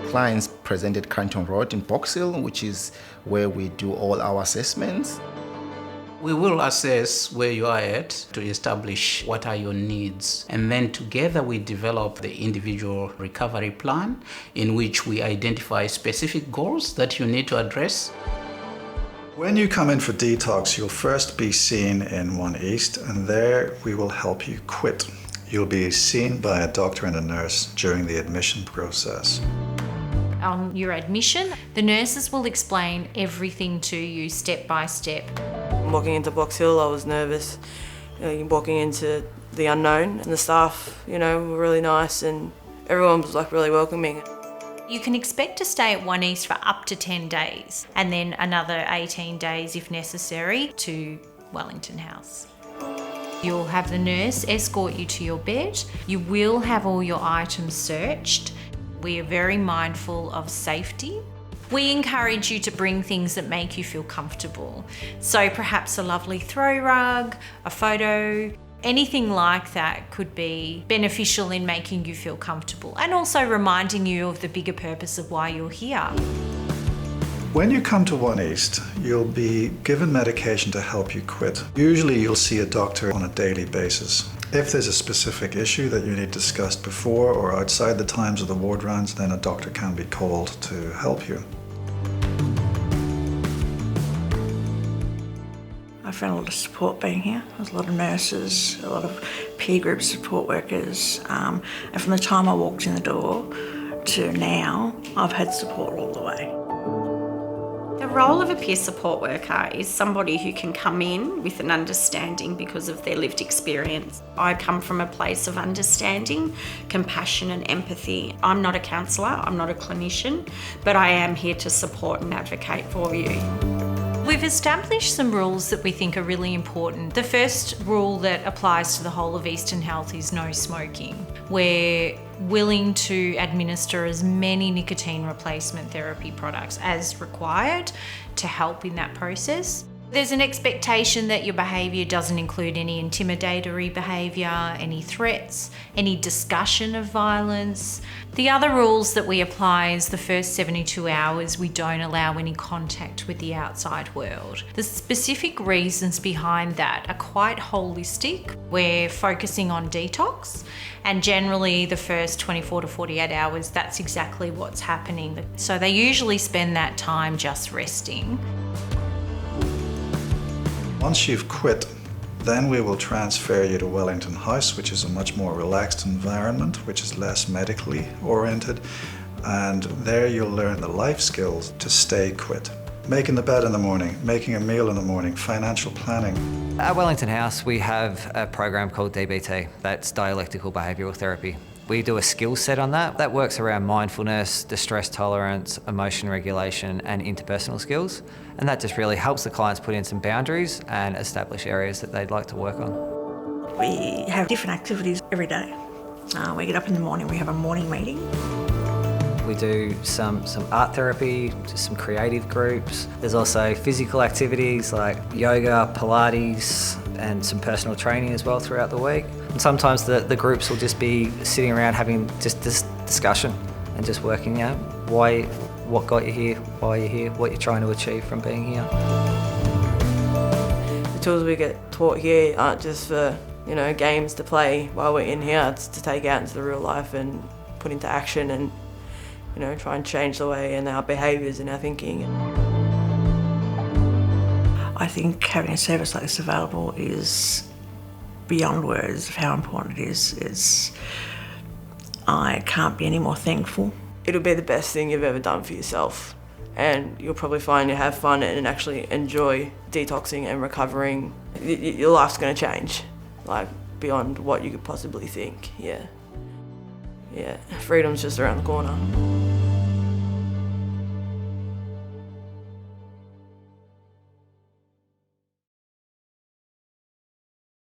Clients present at Carrington Road in Box Hill, which is where we do all our assessments. We will assess where you are at to establish what are your needs, and then together we develop the individual recovery plan in which we identify specific goals that you need to address. When you come in for detox, you'll first be seen in 1 East, and there we will help you quit. You'll be seen by a doctor and a nurse during the admission process. On your admission, the nurses will explain everything to you step by step. Walking into Box Hill, I was nervous. Walking into the unknown, and the staff, were really nice, and everyone was really welcoming. You can expect to stay at 1 East for up to 10 days, and then another 18 days if necessary to Wellington House. You'll have the nurse escort you to your bed. You will have all your items searched. We are very mindful of safety. We encourage you to bring things that make you feel comfortable. So perhaps a lovely throw rug, a photo, anything like that could be beneficial in making you feel comfortable and also reminding you of the bigger purpose of why you're here. When you come to 1 East, you'll be given medication to help you quit. Usually you'll see a doctor on a daily basis. If there's a specific issue that you need discussed before or outside the times of the ward rounds, then a doctor can be called to help you. I found a lot of support being here. There's a lot of nurses, a lot of peer group support workers, and from the time I walked in the door to now, I've had support all the way. The role of a peer support worker is somebody who can come in with an understanding because of their lived experience. I come from a place of understanding, compassion and empathy. I'm not a counsellor, I'm not a clinician, but I am here to support and advocate for you. We've established some rules that we think are really important. The first rule that applies to the whole of Eastern Health is no smoking. We're willing to administer as many nicotine replacement therapy products as required to help in that process. There's an expectation that your behaviour doesn't include any intimidatory behaviour, any threats, any discussion of violence. The other rules that we apply is the first 72 hours we don't allow any contact with the outside world. The specific reasons behind that are quite holistic. We're focusing on detox, and generally the first 24 to 48 hours, that's exactly what's happening. So they usually spend that time just resting. Once you've quit, then we will transfer you to Wellington House, which is a much more relaxed environment, which is less medically oriented. And there you'll learn the life skills to stay quit. Making the bed in the morning, making a meal in the morning, financial planning. At Wellington House, we have a program called DBT, that's dialectical behavioural therapy. We do a skill set on that. That works around mindfulness, distress tolerance, emotion regulation and interpersonal skills. And that just really helps the clients put in some boundaries and establish areas that they'd like to work on. We have different activities every day. We get up in the morning, we have a morning meeting. We do some art therapy, just some creative groups. There's also physical activities like yoga, Pilates, and some personal training as well throughout the week. And sometimes the groups will just be sitting around having just this discussion and just working out what got you here, why you're here, what you're trying to achieve from being here. The tools we get taught here aren't just for games to play while we're in here. It's to take out into the real life and put into action and try and change the way and our behaviours and our thinking. I think having a service like this available is beyond words of how important it is. I can't be any more thankful. It'll be the best thing you've ever done for yourself, and you'll probably find you have fun and actually enjoy detoxing and recovering. Your life's going to change, beyond what you could possibly think. Yeah, freedom's just around the corner.